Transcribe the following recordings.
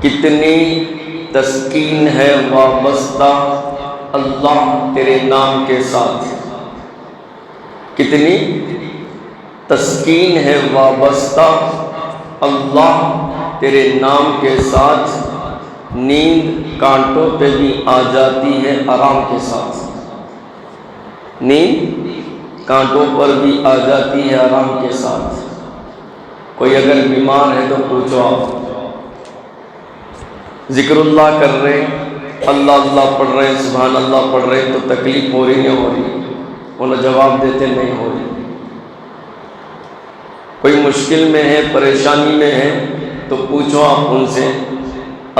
کتنی تسکین ہے وابستہ اللہ تیرے نام کے ساتھ، کتنی تسکین ہے وابستہ اللہ تیرے نام کے ساتھ، نیند کانٹوں پہ بھی آ جاتی ہے آرام کے ساتھ، نیند کانٹوں پر بھی آ جاتی ہے آرام کے ساتھ۔ کوئی اگر بیمار ہے تو پوچھو، آپ ذکر اللہ کر رہے ہیں، اللہ اللہ پڑھ رہے ہیں، سبحان اللہ پڑھ رہے ہیں، تو تکلیف ہو رہی نہیں ہو رہی؟ انہیں جواب دیتے نہیں ہو رہی۔ کوئی مشکل میں ہے، پریشانی میں ہے، تو پوچھو آپ ان سے،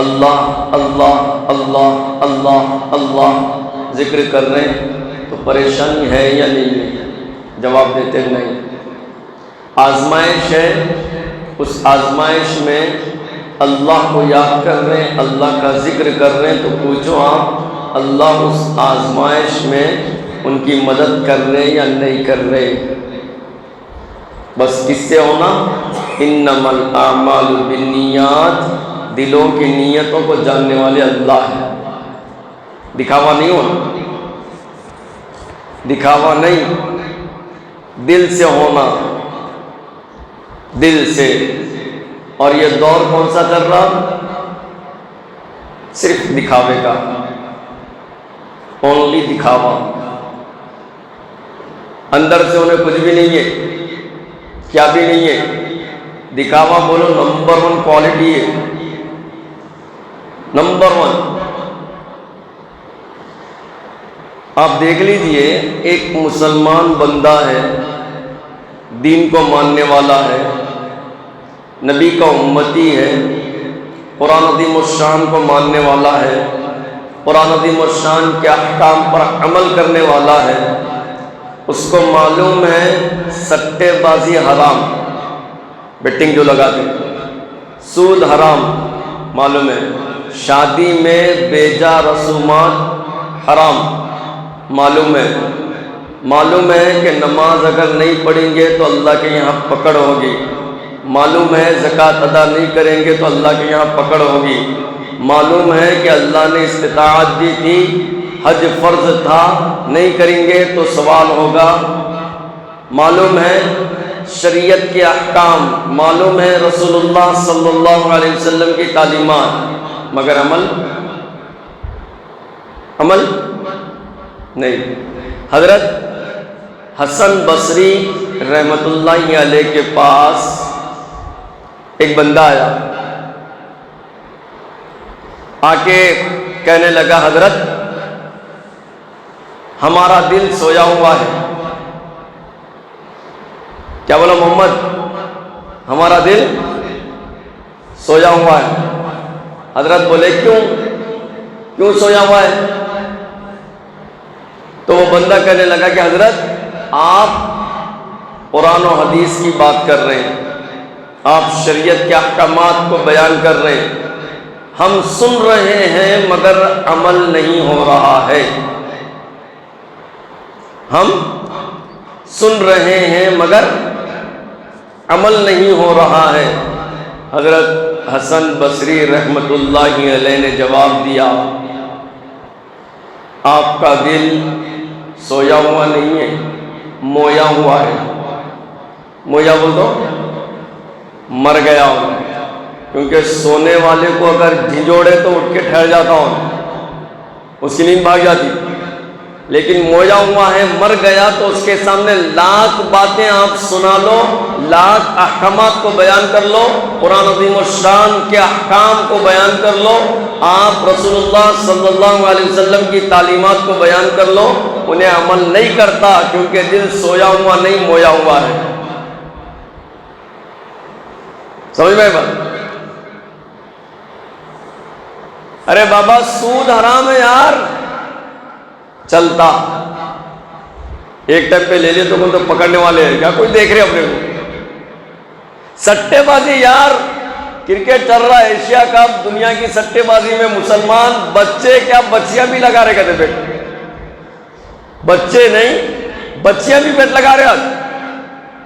اللہ اللہ اللہ اللہ اللہ ذکر کر رہے ہیں تو پریشانی ہے یا نہیں ہے؟ جواب دیتے نہیں۔ آزمائش ہے، اس آزمائش میں اللہ کو یاد کر رہے ہیں، اللہ کا ذکر کر رہے ہیں، تو پوچھو آپ، اللہ اس آزمائش میں ان کی مدد کر رہے یا نہیں کر رہے؟ بس کس سے ہونا؟ انما الاعمال بالنیات، دلوں کی نیتوں کو جاننے والے اللہ ہے، دکھاوا نہیں ہونا، دکھاوا نہیں، دل سے ہونا، دل سے۔ اور یہ دور کون سا چل رہا؟ صرف دکھاوے کا، اونلی دکھاوا، اندر سے انہیں کچھ بھی نہیں ہے، کیا بھی نہیں ہے۔ دکھاوا بولو نمبر 1 کوالٹی ہے، نمبر 1۔ آپ دیکھ لیجئے، ایک مسلمان بندہ ہے، دین کو ماننے والا ہے، نبی کا امتی ہے، قرآن عظیم الشان کو ماننے والا ہے، قرآن عظیم الشان کے احکام پر عمل کرنے والا ہے، اس کو معلوم ہے سٹے بازی حرام، بیٹنگ جو لگاتے، سود حرام معلوم ہے، شادی میں بیجا رسومات حرام معلوم ہے، معلوم ہے کہ نماز اگر نہیں پڑھیں گے تو اللہ کے یہاں پکڑ ہوگی، معلوم ہے زکوٰۃ ادا نہیں کریں گے تو اللہ کے یہاں پکڑ ہوگی، معلوم ہے کہ اللہ نے استطاعت دی تھی، حج فرض تھا، نہیں کریں گے تو سوال ہوگا، معلوم ہے شریعت کے احکام، معلوم ہے رسول اللہ صلی اللہ علیہ وسلم کی تعلیمات، مگر عمل نہیں۔ حضرت حسن بصری رحمت اللہ علیہ کے پاس ایک بندہ آیا، آ کے کہنے لگا، حضرت ہمارا دل سویا ہوا ہے۔ کیا بولا محمد؟ ہمارا دل سویا ہوا ہے۔ حضرت بولے کیوں سویا ہوا ہے؟ تو وہ بندہ کہنے لگا کہ حضرت آپ قرآن و حدیث کی بات کر رہے ہیں، آپ شریعت کے احکامات کو بیان کر رہے ہیں، ہم سن رہے ہیں مگر عمل نہیں ہو رہا ہے، ہم سن رہے ہیں مگر عمل نہیں ہو رہا ہے۔ حضرت حسن بصری رحمت اللہ علیہ نے جواب دیا، آپ کا دل سویا ہوا نہیں ہے، مویا ہوا ہے۔ مویا بول دو، مر گیا ہوں، کیونکہ سونے والے کو اگر جھنجھوڑے تو اٹھ کے ٹھہر جاتا ہوں، اس کی نیند بھاگ جاتی، لیکن مویا ہوا ہے، مر گیا، تو اس کے سامنے لاکھ باتیں آپ سنا لو، لاکھ احکامات کو بیان کر لو، قرآن عظیم الشان کے احکام کو بیان کر لو، آپ رسول اللہ صلی اللہ علیہ وسلم کی تعلیمات کو بیان کر لو، انہیں عمل نہیں کرتا، کیونکہ دل سویا ہوا نہیں، مویا ہوا ہے۔ سمجھ میں بات؟ ارے بابا سود حرام ہے یار، چلتا ایک ٹائپ پہ لے لے تو کون تو پکڑنے والے ہیں کیا؟ کوئی دیکھ رہے اپنے کو؟ سٹے بازی یار، کرکٹ چل رہا ہے، ایشیا کپ، دنیا کی سٹے بازی میں مسلمان بچے کیا بچیاں بھی لگا رہے، کہتے بیٹ، بچے نہیں بچیاں بھی بیٹ لگا رہے۔ آج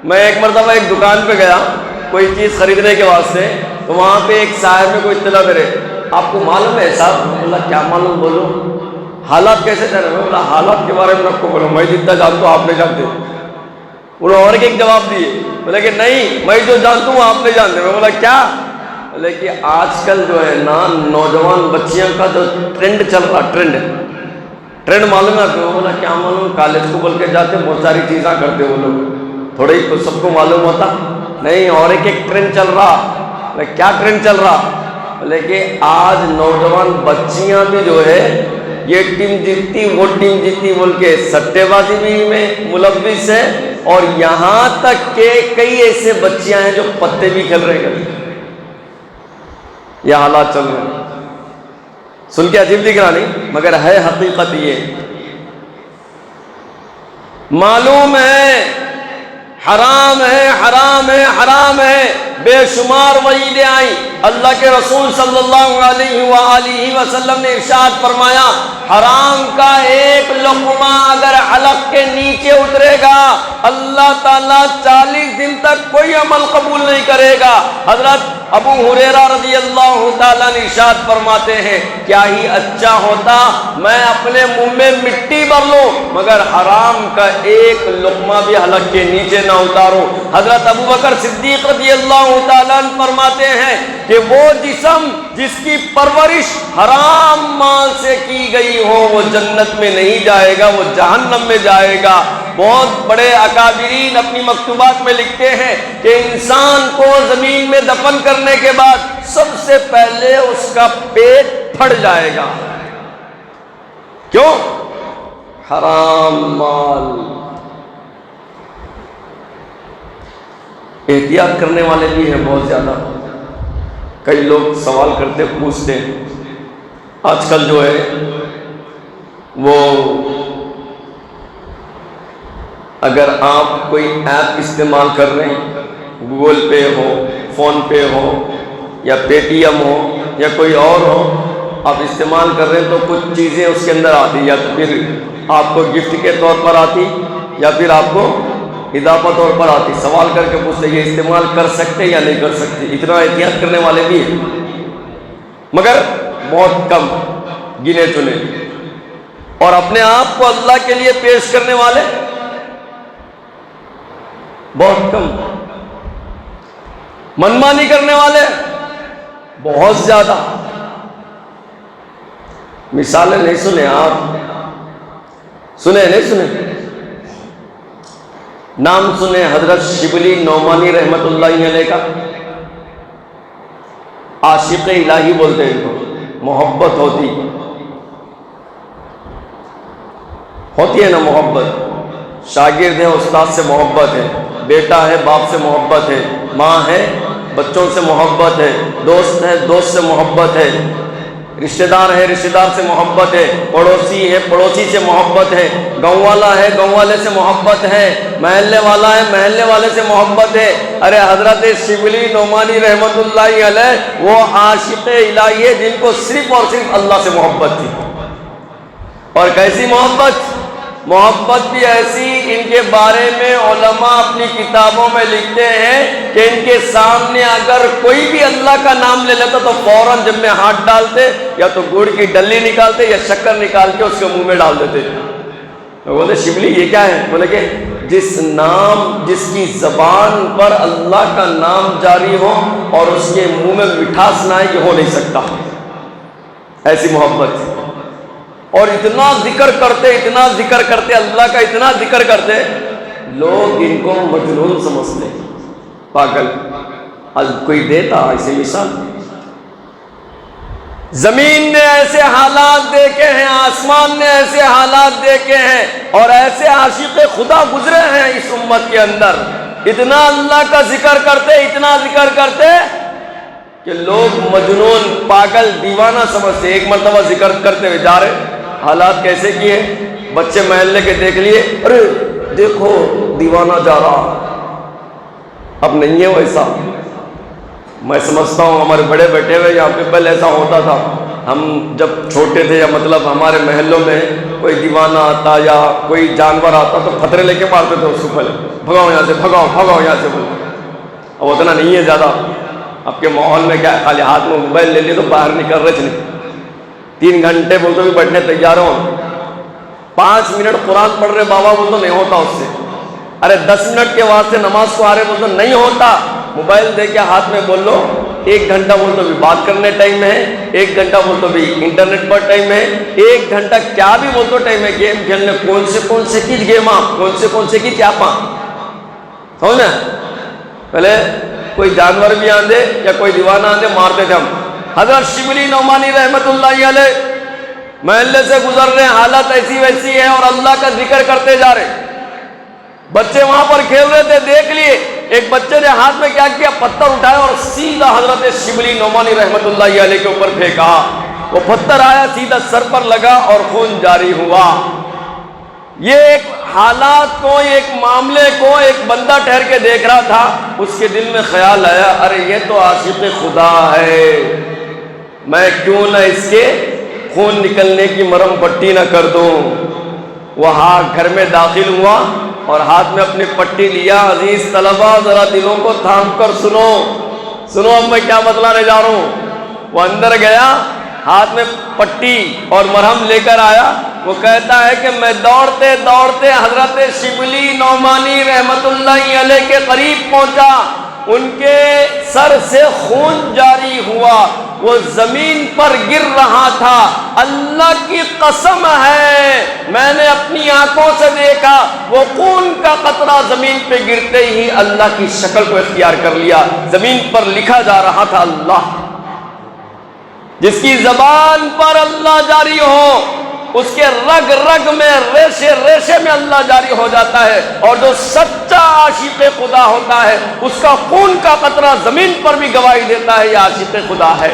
میں ایک مرتبہ ایک دکان پہ گیا، کوئی چیز خریدنے کے واسطے، تو وہاں پہ ایک صاحب میں کوئی اطلاع کرے، آپ کو معلوم ہے صاحب؟ بولا کیا معلوم؟ بولو حالات کیسے چل رہے ہیں؟ بولا حالات کے بارے میں آپ کو بولو، میں جتنا جانتا ہوں آپ نہیں جانتے۔ انہوں نے اور ایک جواب دیے، بولے کہ نہیں میں جو جانتا ہوں آپ نہیں جانتے۔ میں بولا کیا؟ بولے کہ آج کل جو ہے نا نوجوان بچیوں کا جو ٹرینڈ چل رہا، ٹرینڈ معلوم ہے آپ کو؟ بولا کیا معلوم؟ کالج کو بول کے جاتے، بہت ساری چیزیں کرتے وہ لوگ، تھوڑے ہی سب کو معلوم ہوتا نہیں۔ اور ایک ٹرینڈ چل رہا۔ بولے کیا ٹرینڈ چل رہا؟ بولے کہ آج نوجوان بچیاں بھی جو ہے یہ ٹیم جیتتی وہ ٹیم جیتتی بول کے سٹے بازی بھی میں ملوث ہے، اور یہاں تک کہ کئی ایسے بچیاں ہیں جو پتے بھی کھیل رہے ہیں۔ یہ حالات چل رہے ہیں، سن کے عجیب دکھ رہا نہیں، مگر ہے حقیقت۔ یہ معلوم ہے حرام ہے، حرام ہے، حرام ہے، بے شمار وعیدیں آئیں۔ اللہ کے رسول صلی اللہ علیہ وآلہ وسلم نے ارشاد فرمایا، حرام کا ایک لقمہ اگر حلق کے نیچے اترے گا اللہ تعالیٰ 40 دن تک کوئی عمل قبول نہیں کرے گا۔ حضرت ابو ہریرہ رضی اللہ تعالیٰ نے ارشاد فرماتے ہیں، کیا ہی اچھا ہوتا میں اپنے منہ میں مٹی بھر لوں مگر حرام کا ایک لقمہ بھی حلق کے نیچے نہ اتاروں۔ حضرت ابو بکر صدیق رضی اللہ تعالیٰ عنہ فرماتے ہیں کہ وہ جسم جس کی پرورش حرام مال سے کی گئی ہو وہ جنت میں نہیں جائے گا، وہ جہنم میں جائے گا۔ بہت بڑے اکابرین اپنی مکتوبات میں لکھتے ہیں کہ انسان کو زمین میں دفن کرنے کے بعد سب سے پہلے اس کا پیٹ پھٹ جائے گا۔ کیوں؟ حرام مال۔ احتیاط کرنے والے بھی ہیں بہت زیادہ۔ کئی لوگ سوال کرتے پوچھتے ہیں، آج کل جو ہے وہ اگر آپ کوئی ایپ استعمال کر رہے ہیں، گوگل پے ہو، فون پے ہو یا پے ٹی ایم ہو یا کوئی اور ہو، آپ استعمال کر رہے ہیں تو کچھ چیزیں اس کے اندر آتی، یا پھر آپ کو گفٹ کے طور پر آتی یا پھر آپ کو اضافہ طور پر آتی۔ سوال کر کے پوچھتے یہ استعمال کر سکتے یا نہیں کر سکتے۔ اتنا احتیاط کرنے والے بھی ہیں مگر بہت کم، گنے چنے، اور اپنے آپ کو اللہ کے لیے پیش کرنے والے بہت کم، منمانی کرنے والے بہت زیادہ۔ مثالیں نہیں سنے آپ؟ سنے نہیں سنے؟ نام سنے حضرت شبلی نعمانی رحمت اللہ علیہ کا؟ عاشق الہی بولتے ہیں ان کو، محبت ہوتی ہے نا، محبت، شاگرد ہے استاد سے محبت ہے، بیٹا ہے باپ سے محبت ہے، ماں ہے بچوں سے محبت ہے، دوست ہے دوست سے محبت ہے، رشتہ دار ہے رشتہ دار سے محبت ہے، پڑوسی ہے پڑوسی سے محبت ہے، گاؤں والا ہے گاؤں والے سے محبت ہے، محلے والا ہے محلے والے سے محبت ہے۔ ارے حضرت شبلی نعمانی رحمت اللہ علیہ وہ عاشق الہی ہے جن کو صرف اور صرف اللہ سے محبت تھی۔ اور کیسی محبت؟ محبت بھی ایسی، ان کے بارے میں علماء اپنی کتابوں میں لکھتے ہیں کہ ان کے سامنے اگر کوئی بھی اللہ کا نام لے لیتا تو فوراً جب میں ہاتھ ڈالتے یا تو گڑ کی ڈلی نکالتے یا شکر نکال کے اس کے منہ میں ڈال دیتے۔ تو بولتے شبلی یہ کیا ہے؟ بولے کہ جس کی زبان پر اللہ کا نام جاری ہو اور اس کے منہ میں مٹھاس نہ آئے، یہ ہو نہیں سکتا۔ ایسی محبت، اور اتنا ذکر کرتے اللہ کا اتنا ذکر کرتے لوگ ان کو مجنون سمجھتے، پاگل۔ آج کوئی دیتا ایسے مثال؟ زمین نے ایسے حالات دیکھے ہیں، آسمان نے ایسے حالات دیکھے ہیں، اور ایسے عاشق خدا گزرے ہیں اس امت کے اندر، اتنا اللہ کا ذکر کرتے کہ لوگ مجنون پاگل دیوانہ سمجھتے۔ ایک مرتبہ ذکر کرتے ہوئے جا رہے، حالات کیسے کیے، بچے محلے کے دیکھ لیے، ارے دیکھو دیوانہ جا رہا۔ اب نہیں ہے ویسا، میں سمجھتا ہوں ہمارے بڑے بیٹے ہوئے یہاں پہ پہلے ایسا ہوتا تھا۔ ہم جب چھوٹے تھے یا مطلب ہمارے محلوں میں کوئی دیوانہ آتا یا کوئی جانور آتا تو پتھرے لے کے مارتے تھے اس کو، پہلے بھگاؤ یہاں سے، بھگاؤ یہاں سے بولتے۔ اب اتنا نہیں ہے زیادہ، اب کے ماحول میں کیا ہے، خالی ہاتھ میں موبائل لے لیے تو باہر نکل رہے چلے 3 گھنٹے بول تو بھی بیٹھنے تیار ہو، 5 منٹ قرآن پڑھ رہے بابا بول تو نہیں ہوتا اس سے، ارے 10 منٹ کے واسطے نماز کو آ رہے بول تو نہیں ہوتا، موبائل دے کے ہاتھ میں بول لو 1 گھنٹہ بول تو بھی بات کرنے ٹائم ہے، 1 گھنٹہ بول تو بھی انٹرنیٹ پر ٹائم ہے، 1 گھنٹہ کیا بھی بول تو ٹائم ہے، گیم کھیلنے کون سے کی گیم آپ کون سے کی کیا پاں سمجھ نا، پہلے کوئی جانور بھی آندے یا کوئی دیوانہ آندے مارتے تھے ہم۔ حضرت شبلی نعمانی رحمت اللہ علیہ محلے سے گزر رہے ہیں، حالت ایسی ویسی ہے اور اللہ کا ذکر کرتے جا رہے، بچے وہاں پر کھیل رہے تھے، دیکھ لیے ایک بچے نے ہاتھ میں کیا کیا، پتھر اٹھایا اور سیدھا حضرت شبلی نعمانی رحمت اللہ علیہ کے اوپر پھینکا، وہ پتھر آیا سیدھا سر پر لگا اور خون جاری ہوا۔ یہ ایک حالات کو، ایک معاملے کو ایک بندہ ٹھہر کے دیکھ رہا تھا، اس کے دل میں خیال آیا ارے یہ تو عاشق خدا ہے، میں کیوں نہ اس کے خون نکلنے کی مرہم پٹی نہ کر دوں۔ وہاں گھر میں داخل ہوا اور ہاتھ میں اپنی پٹی لیا۔ عزیز طلبہ ذرا دلوں کو تھام کر سنو اب میں کیا بتلانے جا رہا ہوں۔ وہ اندر گیا، ہاتھ میں پٹی اور مرہم لے کر آیا، وہ کہتا ہے کہ میں دوڑتے دوڑتے حضرت شبلی نعمانی رحمت اللہ علیہ کے قریب پہنچا، ان کے سر سے خون جاری ہوا، وہ زمین پر گر رہا تھا، اللہ کی قسم ہے میں نے اپنی آنکھوں سے دیکھا، وہ خون کا قطرہ زمین پہ گرتے ہی اللہ کی شکل کو اختیار کر لیا، زمین پر لکھا جا رہا تھا اللہ۔ جس کی زبان پر اللہ جاری ہو اس کے رگ رگ میں، ریشے ریشے میں اللہ جاری ہو جاتا ہے، اور جو سچا عاشق خدا ہوتا ہے اس کا خون کا قطرہ زمین پر بھی گواہی دیتا ہے یہ عاشق خدا ہے۔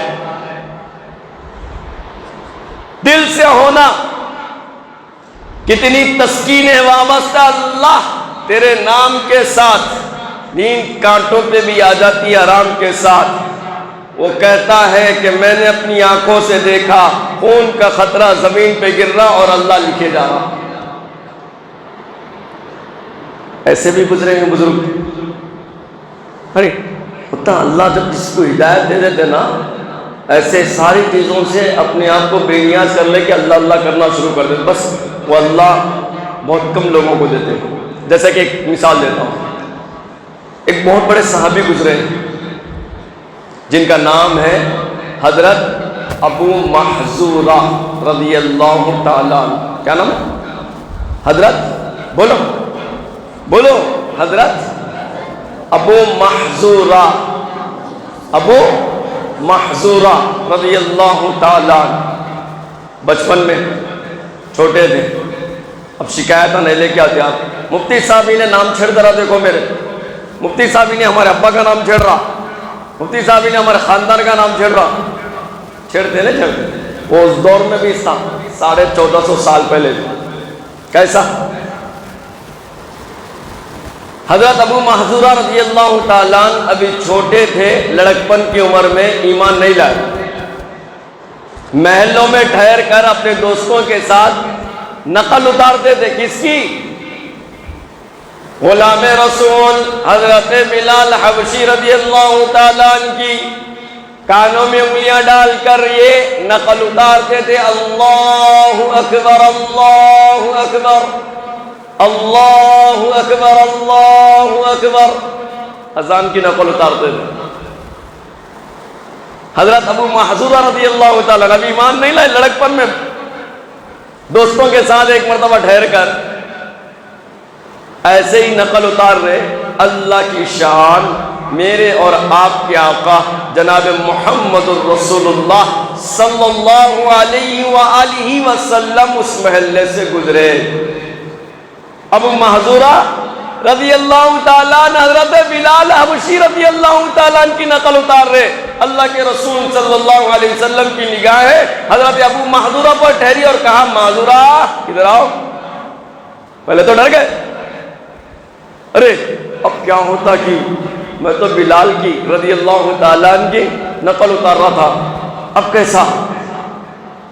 دل سے ہونا کتنی تسکین ہے وابستہ اللہ تیرے نام کے ساتھ، نیند کانٹوں پہ بھی آ جاتی ہے آرام کے ساتھ۔ وہ کہتا ہے کہ میں نے اپنی آنکھوں سے دیکھا خون کا خطرہ زمین پہ گر رہا اور اللہ لکھے جا رہا۔ ایسے بھی گزرے ہیں بزرگ، ارے ہوتا اللہ جب جس کو ہدایت دے دیتے نا، ایسے ساری چیزوں سے اپنے آپ کو بے نیاز کر لے کہ اللہ اللہ کرنا شروع کر دے، بس وہ اللہ بہت کم لوگوں کو دیتے ہیں۔ جیسے کہ ایک مثال دیتا ہوں، ایک بہت بڑے صحابی گزرے ہیں جن کا نام ہے حضرت ابو محذورہ رضی اللہ تعالیٰ عنہ۔ کیا نام ہے؟ حضرت بولو حضرت ابو محذورہ رضی اللہ تعالیٰ عنہ۔ بچپن میں چھوٹے تھے، اب شکایت نہیں لے کے آتے آپ، مفتی صاحب نے نام چھیڑ رہا، دیکھو میرے مفتی صاحب نے ہمارے ابا کا نام چھیڑ رہا، مفتی صاحب نے ہمارے خاندان کا نام چھیڑ رہا، چھیڑتے نہیں چھیڑتے، وہ اس دور میں بھی تھا 1450 سال پہلے۔ کیسا؟ حضرت ابو محذورہ رضی اللہ تعالیٰ عنہ ابھی چھوٹے تھے، لڑکپن کی عمر میں، ایمان نہیں لائے، محلوں میں ٹھہر کر اپنے دوستوں کے ساتھ نقل اتارتے تھے، کس کی؟ غلام رسول حضرت بلال حبشی رضی اللہ تعالیٰ عنہ کی، کانوں میں انگلیاں ڈال کر یہ نقل اتارتے تھے، اللہ اکبر اللہ اکبر اللہ اکبر اللہ اکبر، اذان کی نقل اتارتے تھے۔ حضرت ابو محذورہ رضی اللہ تعالیٰ عنہ ایمان نہیں لائے، لڑکپن میں دوستوں کے ساتھ ایک مرتبہ ٹھہر کر ایسے ہی نقل اتار رہے، اللہ کی شان میرے اور آپ کے آقا جناب محمد الرسول اللہ صلی اللہ علیہ وآلہ وسلم اس محلے سے گزرے۔ ابو محذورہ رضی اللہ تعالیٰ عنہ حضرت بلال حبشی رضی اللہ تعالیٰ عنہ کی نقل اتار رہے، اللہ کے رسول صلی اللہ علیہ وسلم کی نگاہیں حضرت ابو محذورہ پر ٹھہری اور کہا، محذورہ ادھر آؤ۔ پہلے تو ڈر گئے، ارے اب کیا ہوتا کہ میں تو بلال کی رضی اللہ تعالیٰ عنہ کی نقل اتار رہا تھا، اب کیسا؟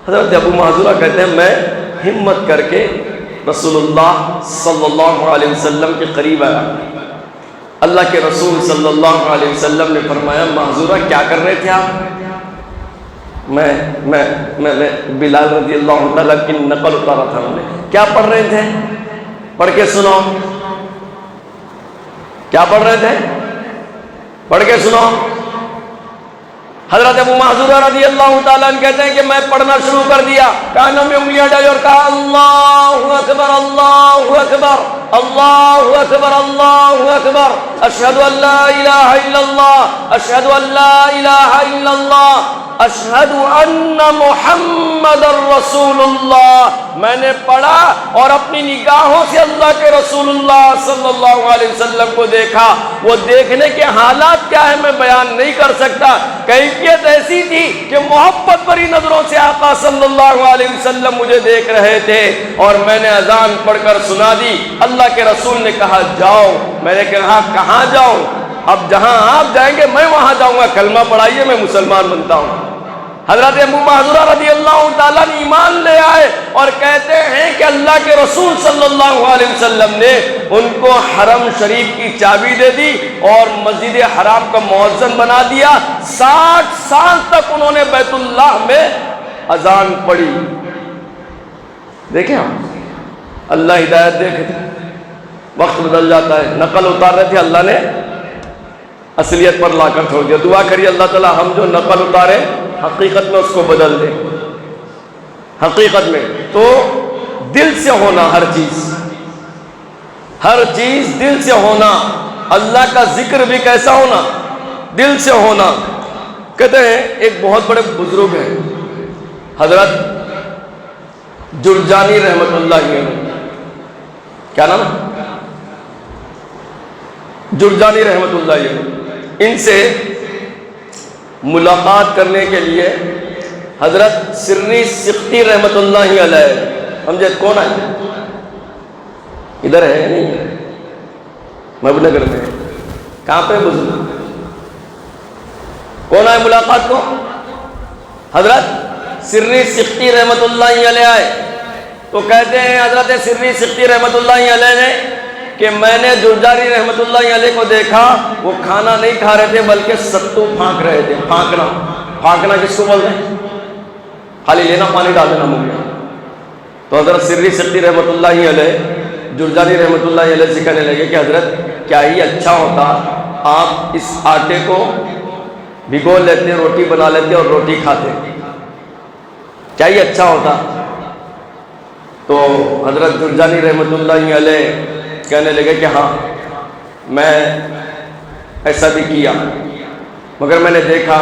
حضرت ابو محذورہ کہتے ہیں میں ہمت کر کے رسول اللہ صلی اللہ علیہ وسلم کے قریب آیا، اللہ کے رسول صلی اللہ علیہ وسلم نے فرمایا محظورہ کیا کر رہے تھے آپ؟ میں بلال رضی اللہ تعالیٰ کی نقل اتارا تھا، کیا پڑھ رہے تھے؟ پڑھ کے سناؤ، کیا پڑھ رہے تھے؟ پڑھ کے سناؤ۔ حضرت ابو محذورہ رضی اللہ تعالیٰ عنہ کہتے ہیں کہ میں پڑھنا شروع کر دیا، کانوں میں انگلیاں ڈالی اور کہا اللہ اکبر اللہ اکبر اللہ اکبر اللہ اکبر، اشہد ان لا الہ الا اللہ اشہد ان لا الہ الا اللہ اشہد ان محمد الرسول اللہ۔ میں نے پڑھا اور اپنی نگاہوں سے اللہ کے رسول اللہ صلی اللہ علیہ وسلم کو دیکھا۔ وہ دیکھنے کے حالات کیا ہے میں بیان نہیں کر سکتا، کیفیت ایسی تھی کہ محبت بھری نظروں سے آقا صلی اللہ علیہ وسلم مجھے دیکھ رہے تھے، اور میں نے اذان پڑھ کر سنا دی۔ اللہ کے رسول نے کہا جاؤ، میں نے کہا کہاں جاؤں؟ اب جہاں آپ جائیں گے میں وہاں جاؤں گا، کلمہ پڑھائیے میں مسلمان بنتا ہوں۔ حضرت ابو محذورہ رضی اللہ تعالیٰ نے ایمان لے آئے اور کہتے ہیں کہ اللہ کے رسول صلی اللہ علیہ وسلم نے ان کو حرم شریف کی چابی دے دی اور مسجد حرام کا مؤذن بنا دیا۔ 60 سال تک انہوں نے بیت اللہ میں اذان پڑھی۔ دیکھیں آپ، اللہ ہدایت دیکھے، وقت بدل جاتا ہے، نقل اتار رہے تھے، اللہ نے اصلیت پر لا کر چھوڑ دیا۔ دعا کریے اللہ تعالیٰ ہم جو نقل اتارے حقیقت میں اس کو بدل دے، حقیقت میں۔ تو دل سے ہونا ہر چیز دل سے ہونا، اللہ کا ذکر بھی کیسا ہونا؟ دل سے ہونا۔ کہتے ہیں ایک بہت بڑے بزرگ ہیں حضرت جرجانی رحمت اللہ علیہ، کیا نام ہے؟ جرجانی رحمت اللہ علیہ۔ ان سے ملاقات کرنے کے لیے حضرت سری سختی رحمت اللہ علیہ، سمجھے کون ہے؟ ادھر ہے نہیں، محبوب نگر میں۔ کہاں پہ بزرگ؟ کون آئے ملاقات کو؟ حضرت سری سختی رحمت اللہ علیہ آئے تو کہتے ہیں حضرت سری سختی رحمت اللہ علیہ نے کہ میں نے جرجانی رحمت اللہ علیہ کو دیکھا، وہ کھانا نہیں کھا رہے تھے بلکہ ستو پھانک رہے تھے۔ پھانکنا کس کو بولتے ہیں؟ خالی لینا، پانی ڈال دینا منہ میں۔ تو حضرت سری سختی رحمت اللہ علیہ جرجانی رحمت اللہ علیہ سے کہنے لگے کہ حضرت کیا ہی اچھا ہوتا آپ اس آٹے کو بھگو لیتے، روٹی بنا لیتے اور روٹی کھاتے، کیا ہی اچھا ہوتا۔ تو حضرت جرجانی رحمت اللہ علیہ کہنے لگے کہ ہاں میں ایسا بھی کیا، مگر میں نے دیکھا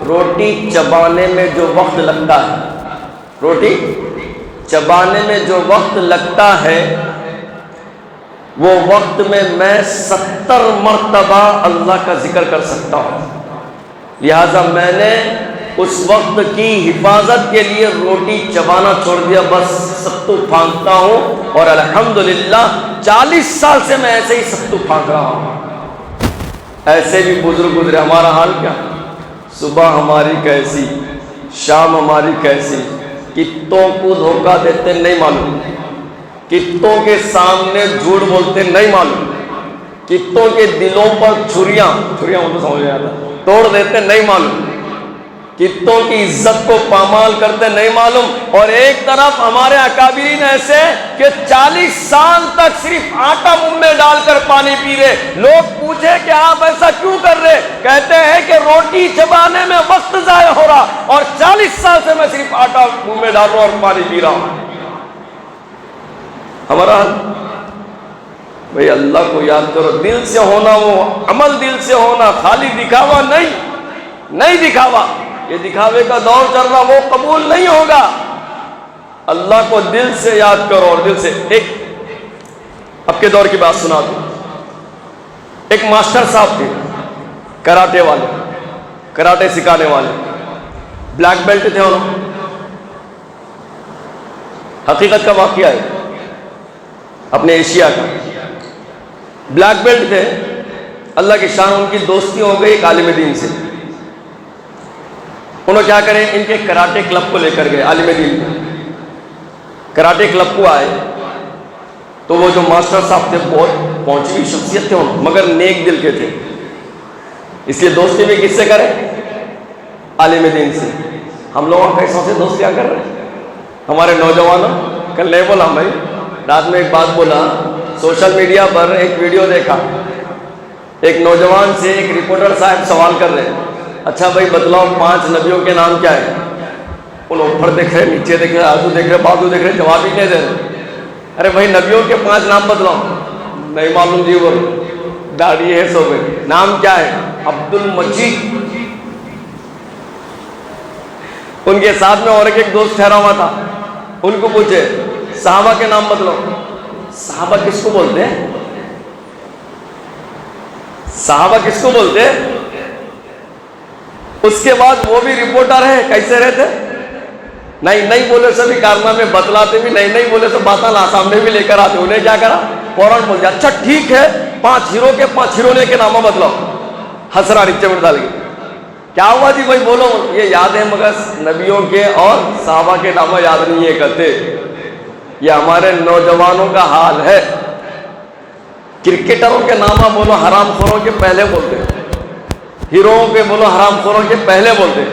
روٹی چبانے میں جو وقت لگتا ہے، روٹی چبانے میں جو وقت لگتا ہے وہ وقت میں 70 مرتبہ اللہ کا ذکر کر سکتا ہوں، لہذا میں نے اس وقت کی حفاظت کے لیے روٹی چبانا چھوڑ دیا، بس ستو پھانکتا ہوں، اور الحمدللہ 40 سال سے میں ایسے ہی ستو پھانک رہا ہوں۔ ایسے بھی بزرگ گزرے، ہمارا حال کیا؟ صبح ہماری کیسی، شام ہماری کیسی، کتوں کو دھوکہ دیتے نہیں معلوم، کتوں کے سامنے جھوٹ بولتے نہیں معلوم، کتوں کے دلوں پر چھریاں وہ تو سمجھ میں آتا توڑ دیتے نہیں معلوم، کتوں کی عزت کو پامال کرتے نہیں معلوم، اور ایک طرف ہمارے اکابرین ایسے کہ 40 سال تک صرف آٹا منہ میں ڈال کر پانی پی رہے۔ لوگ پوچھے کہ آپ ایسا کیوں کر رہے؟ کہتے ہیں کہ روٹی چبانے میں وقت ضائع ہو رہا، اور 40 سال سے میں صرف آٹا منہ میں ڈال رہا ہوں اور پانی پی رہا ہوں۔ ہمارا بھئی اللہ کو یاد کرو، دل سے ہونا، وہ عمل دل سے ہونا، خالی دکھاوا نہیں دکھاوا، یہ دکھاوے کا دور چل رہا، وہ قبول نہیں ہوگا۔ اللہ کو دل سے یاد کرو، اور دل سے۔ ایک اب کے دور کی بات سنا دوں، ایک ماسٹر صاحب تھے کراٹے والے، کراٹے سکھانے والے، بلیک بیلٹ تھے انہوں، حقیقت کا واقعہ ہے اپنے ایشیا کا، بلیک بیلٹ تھے، اللہ کی شان ان کی دوستی ہو گئی ایک عالم دین سے۔ انہوں کیا کریں، ان کے کراٹے کلب کو لے کر گئے، عالم دین کراٹے کلب کو آئے تو وہ جو ماسٹر صاحب تھے بہت پہنچی ہوئی شخصیت تھے مگر نیک دل کے تھے، اس لیے دوستی بھی کس سے کریں؟ عالم دین سے۔ ہم لوگ کیسوں سے دوستیاں کر رہے ہیں؟ ہمارے نوجوانوں، کل نہیں بولا بھائی، رات میں ایک بات بولا، سوشل میڈیا پر ایک ویڈیو دیکھا، ایک نوجوان سے ایک رپورٹر صاحب سوال کر رہے ہیں، اچھا بھائی بتلاؤ 5 نبیوں کے نام کیا ہے؟ ان اوپر دیکھ رہے، نیچے دیکھ رہے، آزو دیکھ رہے، بازو دیکھ رہے، جواب ہی نہیں دے رہے۔ ارے بھائی نبیوں کے 5 نام بتلاؤ۔ نہیں معلوم جی، وہ داڑھی ہے سو گئے۔ نام کیا ہے؟ عبد المجید۔ ان کے ساتھ میں اور ایک دوست ٹھہرا ہوا تھا، ان کو پوچھے صحابہ کے نام بتلاؤ۔ صحابہ کس کو بولتے ہیں؟ صحابہ کس کو بولتے ہیں؟ اس کے بعد وہ بھی رپورٹر ہے، کیسے رہتے؟ نہیں بولے سے بھی کارنامے بتلاتے بھی، نہیں بولے سے باتیں سامنے بھی لے کر آتے۔ انہیں کیا کرا؟ فوراً بول دیا اچھا ٹھیک ہے 5 ہیرو کے 5 ہیرونے کے نام بتلاؤ۔ ہنسرا نیچے میں ڈال گئی۔ کیا ہوا جی بھائی بولو؟ یہ یاد ہے مگر نبیوں کے اور صحابہ کے نام یاد نہیں ہے کرتے۔ یہ ہمارے نوجوانوں کا حال ہے۔ کرکٹروں کے نام بولو حرام خوروں کے پہلے بولتے، ہیروؤں کے بولو حرام خوروں کے پہلے بولتے،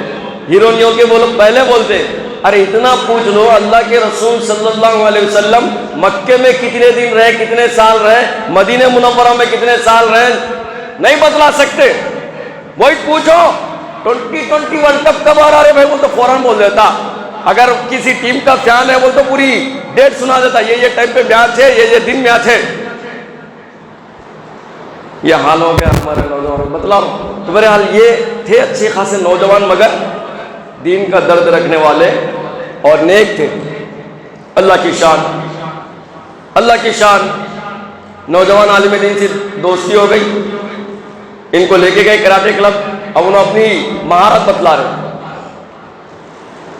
ہیرونیوں کے بولو پہلے بولتے۔ ارے اتنا پوچھ لو اللہ کے رسول صلی اللہ علیہ وسلم مکے میں کتنے دن رہے، کتنے سال رہے، مدینہ منورہ میں کتنے سال رہے، نہیں بتلا سکتے۔ وہی پوچھو 2020 ورلڈ کپ کب آ رہا ہے بھائی، وہ تو فوراً بول دیتا۔ اگر کسی ٹیم کا فین ہے وہ تو پوری ڈیٹ سنا دیتا، یہ ٹائم پہ میچ ہے، یہ دن میچ ہے۔ یہ حال ہو گیا ہمارے نوجوان، بتلا رہا ہوں۔ تو بہرحال یہ تھے اچھے خاصے نوجوان مگر دین کا درد رکھنے والے اور نیک تھے۔ اللہ کی شان، اللہ کی شان۔ نوجوان عالم دین سے دوستی ہو گئی، ان کو لے کے گئے کراٹے کلب، اب انہوں اپنی مہارت بتلا رہے،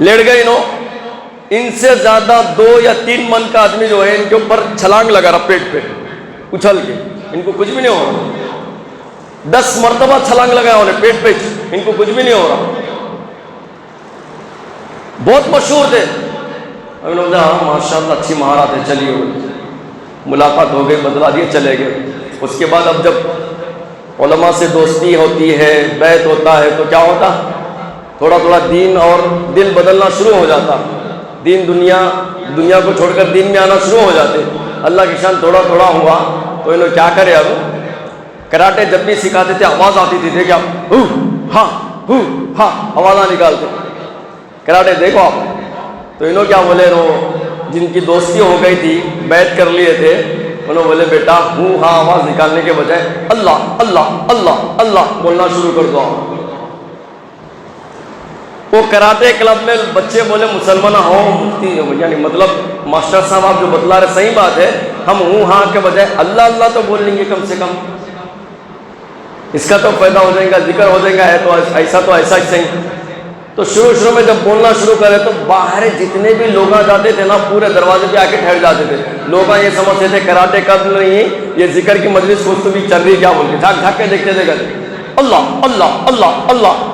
لیٹ گئے ان سے زیادہ 2 یا 3 من کا آدمی جو ہے ان کے اوپر چھلانگ لگا رہا پیٹ پہ اچھل کے، ان کو کچھ بھی نہیں ہو رہا۔ 10 مرتبہ چھلانگ لگایا انہیں پیٹ پہ، ان کو کچھ بھی نہیں ہو رہا۔ بہت مشہور تھے۔ اب انہوں نے کہا ماشاء اللہ اچھی مہارت ہے، چلیے ملاقات ہو گئی، بدلا دیے، چلے گئے۔ اس کے بعد اب جب علماء سے دوستی ہوتی ہے، بیعت ہوتا ہے، تو کیا ہوتا؟ تھوڑا تھوڑا دین اور دل بدلنا شروع ہو جاتا، دین دنیا کو چھوڑ کر دین میں آنا شروع ہو جاتے۔ اللہ کی شان تھوڑا تھوڑا ہوا تو انہوں کیا کرے، اب کراٹے جب بھی سکھاتے تھے آواز آتی تھی، دیکھا ہاں آوازاں نکالتے کراٹے دیکھو آپ۔ تو انہوں کیا بولے، جن کی دوستی ہو گئی تھی، بیعت کر لیے تھے، انہوں بولے بیٹا ہاں آواز نکالنے کے بجائے اللہ اللہ اللہ اللہ بولنا شروع کر دو۔ وہ کراٹے کلب میں بچے بولے مسلمان مفتی، یعنی مطلب ماسٹر صاحب آپ جو بتلا رہے صحیح بات ہے، ہم ہاں کے بجائے اللہ اللہ تو بول لیں گے کم سے کم، اس کا تو فائدہ ہو جائے گا، ذکر ہو جائے گا، ہے تو ایسا ہی صحیح۔ تو شروع میں جب بولنا شروع کرے تو باہر جتنے بھی لوگ جاتے تھے نا، پورے دروازے پہ آ کے ٹھہر جاتے تھے۔ لوگ یہ سمجھتے تھے کراٹے کب نہیں، یہ ذکر کی مجلس گفتگو چل رہی کیا بول کے، جھاک جھاک کے دیکھتے تھے اللہ اللہ اللہ اللہ،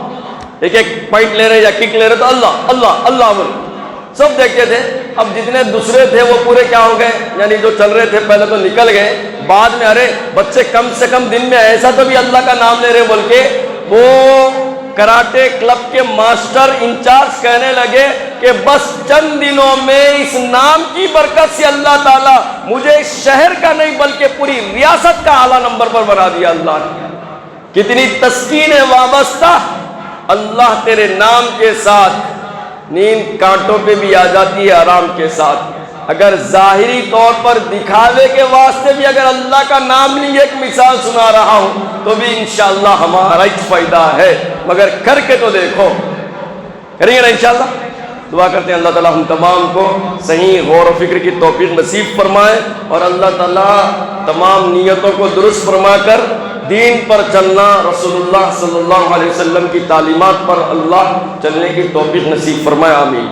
ایک پوائنٹ لے رہے یا کک لے رہے تو اللہ اللہ اللہ بول سب دیکھتے تھے۔ اب جتنے دوسرے تھے وہ پورے کیا ہو گئے، یعنی جو چل رہے تھے پہلے تو نکل گئے، بعد میں ارے بچے کم سے کم دن میں ایسا تو بھی اللہ کا نام لے رہے بول کے وہ کراٹے کلب کے ماسٹر انچارج کہنے لگے کہ بس چند دنوں میں اس نام کی برکت سے اللہ تعالیٰ مجھے اس شہر کا نہیں بلکہ پوری ریاست کا اعلیٰ نمبر پر بنا دیا۔ اللہ نے کتنی تسکین ہے وابستہ، اللہ تیرے نام کے ساتھ نیند کانٹوں پہ بھی آ جاتی ہے آرام کے ساتھ۔ اگر ظاہری طور پر دکھاوے کے واسطے بھی اگر اللہ کا نام نہیں ایک مثال سنا رہا ہوں تو بھی انشاءاللہ ہمارا ہی فائدہ ہے، مگر کر کے تو دیکھو، کریں گے نا انشاءاللہ۔ دعا کرتے ہیں اللہ تعالیٰ ہم تمام کو صحیح غور و فکر کی توفیق نصیب فرمائے، اور اللہ تعالیٰ تمام نیتوں کو درست فرما کر دین پر چلنا، رسول اللہ صلی اللہ علیہ وسلم کی تعلیمات پر اللہ چلنے کی توفیق نصیب فرمائے، آمین۔